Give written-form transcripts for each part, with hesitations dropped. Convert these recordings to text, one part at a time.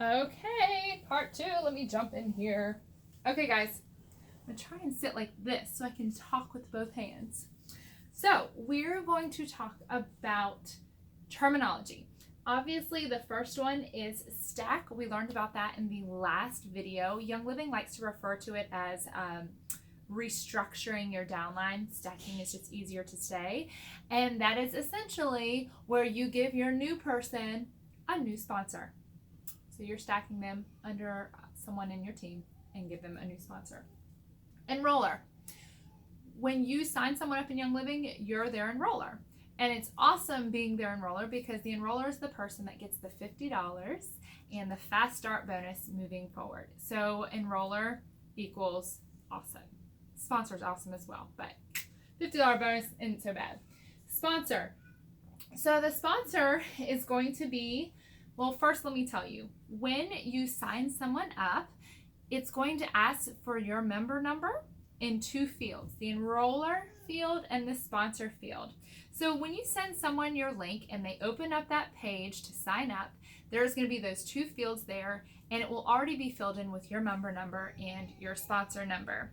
Okay, part 2. Let me jump in here. Okay, guys, I'm going to try and sit like this so I can talk with both hands. So, we're going to talk about terminology. Obviously, the first one is stack. We learned about that in the last video. Young Living likes to refer to it as restructuring your downline. Stacking is just easier to say. And that is essentially where you give your new person a new sponsor. So you're stacking them under someone in your team and give them a new sponsor. Enroller. When you sign someone up in Young Living, you're their enroller. And it's awesome being their enroller because the enroller is the person that gets the $50 and the fast start bonus moving forward. So enroller equals awesome. Sponsor is awesome as well, but $50 bonus isn't so bad. Sponsor. So the sponsor is going to be, well, first let me tell you, when you sign someone up, it's going to ask for your member number in 2 fields, the enroller field and the sponsor field. So when you send someone your link and they open up that page to sign up, there's going to be those 2 fields there, and it will already be filled in with your member number and your sponsor number.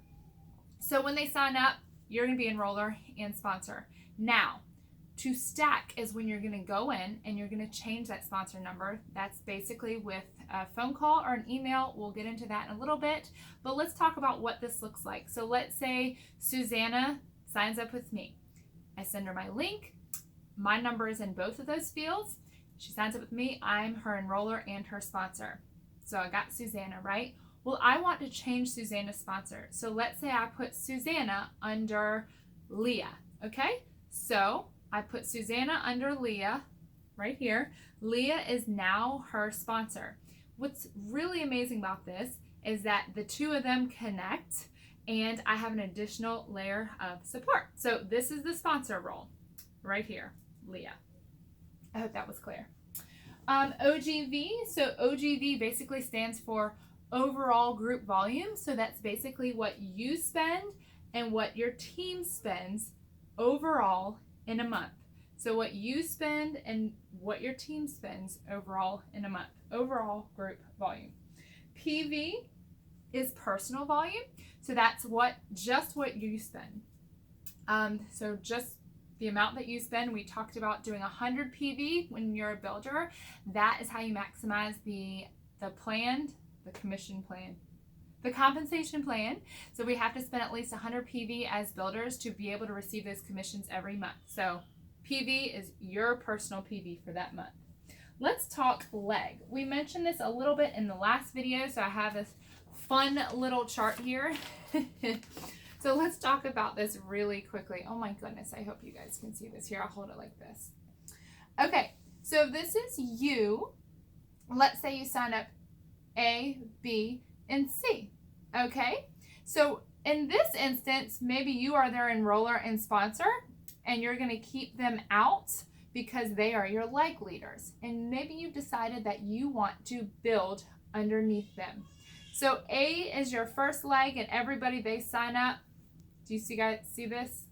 So when they sign up, you're going to be enroller and sponsor. Now, to stack is when you're going to go in and you're going to change that sponsor number. That's basically with a phone call or an email. We'll get into that in a little bit, but let's talk about what this looks like. So let's say Susanna signs up with me. I send her my link. My number is in both of those fields. She signs up with me. I'm her enroller and her sponsor. So I got Susanna, right? Well, I want to change Susanna's sponsor. So let's say I put Susanna under Leah, okay? So I put Susanna under Leah right here. Leah is now her sponsor. What's really amazing about this is that the 2 of them connect and I have an additional layer of support. So this is the sponsor role right here, Leah. I hope that was clear. OGV, so OGV basically stands for overall group volume. So that's basically what you spend and what your team spends overall in a month. So what you spend and what your team spends overall in a month. Overall group volume. PV is personal volume. So that's just what you spend. So just the amount that you spend. We talked about doing 100 PV when you're a builder. That is how you maximize the commission plan, the compensation plan. So we have to spend at least 100 PV as builders to be able to receive those commissions every month. So PV is your personal PV for that month. Let's talk leg. We mentioned this a little bit in the last video, so I have this fun little chart here. So let's talk about this really quickly. Oh my goodness, I hope you guys can see this. Here, I'll hold it like this. Okay, so this is you. Let's say you sign up A, B, and C. Okay, so in this instance, maybe you are their enroller and sponsor, and you're going to keep them out because they are your leg leaders. And maybe you've decided that you want to build underneath them. So A is your first leg, and everybody they sign up, do you guys see this?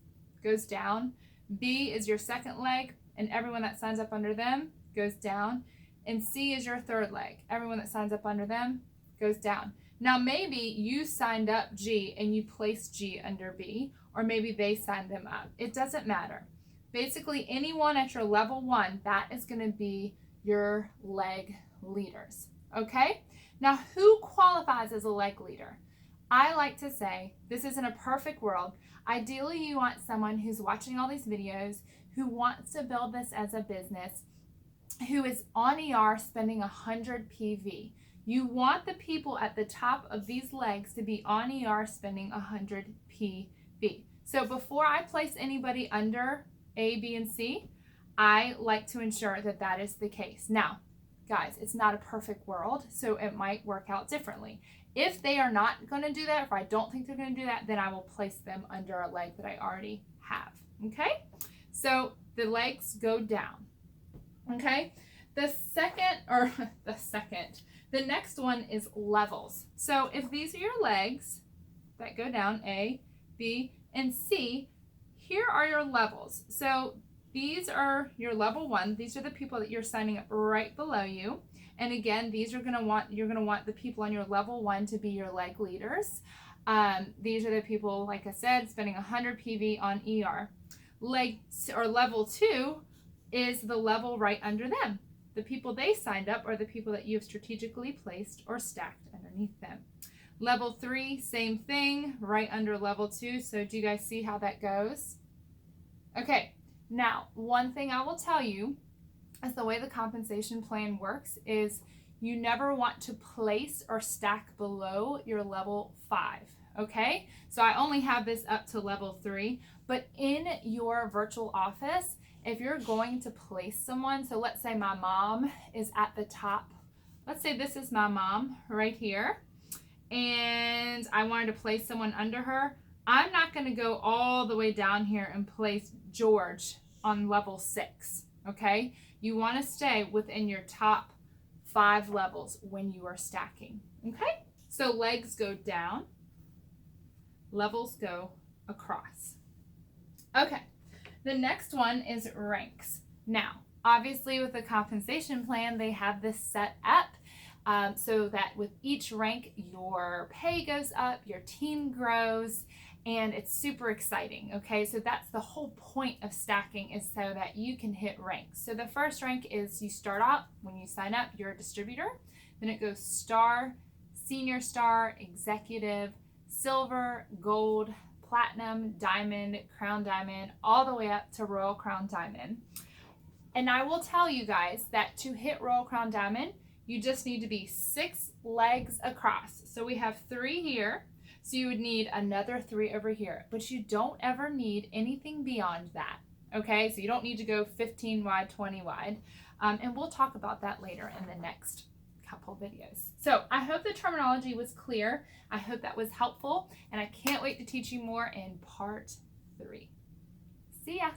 Goes down. B is your second leg, and everyone that signs up under them goes down. And C is your third leg. Everyone that signs up under them goes down. Now maybe you signed up G and you placed G under B, or maybe they signed them up. It doesn't matter. Basically, anyone at your level 1, that is going to be your leg leaders. Okay? Now, who qualifies as a leg leader? I like to say, this isn't a perfect world. Ideally, you want someone who's watching all these videos, who wants to build this as a business, who is on ER spending 100 PV. You want the people at the top of these legs to be on ER spending 100 PV. So before I place anybody under A, B, and C, I like to ensure that that is the case. Now, guys, it's not a perfect world, so it might work out differently. If they are not going to do that, if I don't think they're going to do that, then I will place them under a leg that I already have. Okay? So the legs go down. Okay? The next one is levels. So if these are your legs that go down, A, B, and C, here are your levels. So these are your level 1. These are the people that you're signing up right below you. And again, you're going to want the people on your level 1 to be your leg leaders. These are the people, like I said, spending 100 PV on ER. Level 2 is the level right under them. The people they signed up are the people that you have strategically placed or stacked underneath them. Level 3, same thing, right under level 2. So do you guys see how that goes? Okay, now one thing I will tell you is the way the compensation plan works is you never want to place or stack below your level 5. Okay, so I only have this up to level 3, but in your virtual office, if you're going to place someone, so let's say my mom is at the top. Let's say this is my mom right here, and I wanted to place someone under her. I'm not going to go all the way down here and place George on level 6, okay? You want to stay within your top 5 levels when you are stacking, okay? So legs go down, levels go across. Okay, the next one is ranks. Now, obviously with the compensation plan, they have this set up so that with each rank, your pay goes up, your team grows, and it's super exciting, okay? So that's the whole point of stacking, is so that you can hit ranks. So the first rank is you start out, when you sign up, you're a distributor. Then it goes star, senior star, executive, silver, gold, platinum, diamond, crown diamond, all the way up to royal crown diamond. And I will tell you guys that to hit royal crown diamond, you just need to be 6 legs across. So we have 3 here. So you would need another 3 over here, but you don't ever need anything beyond that, okay? So you don't need to go 15 wide, 20 wide, and we'll talk about that later in the next couple videos. So I hope the terminology was clear. I hope that was helpful, and I can't wait to teach you more in part 3. See ya.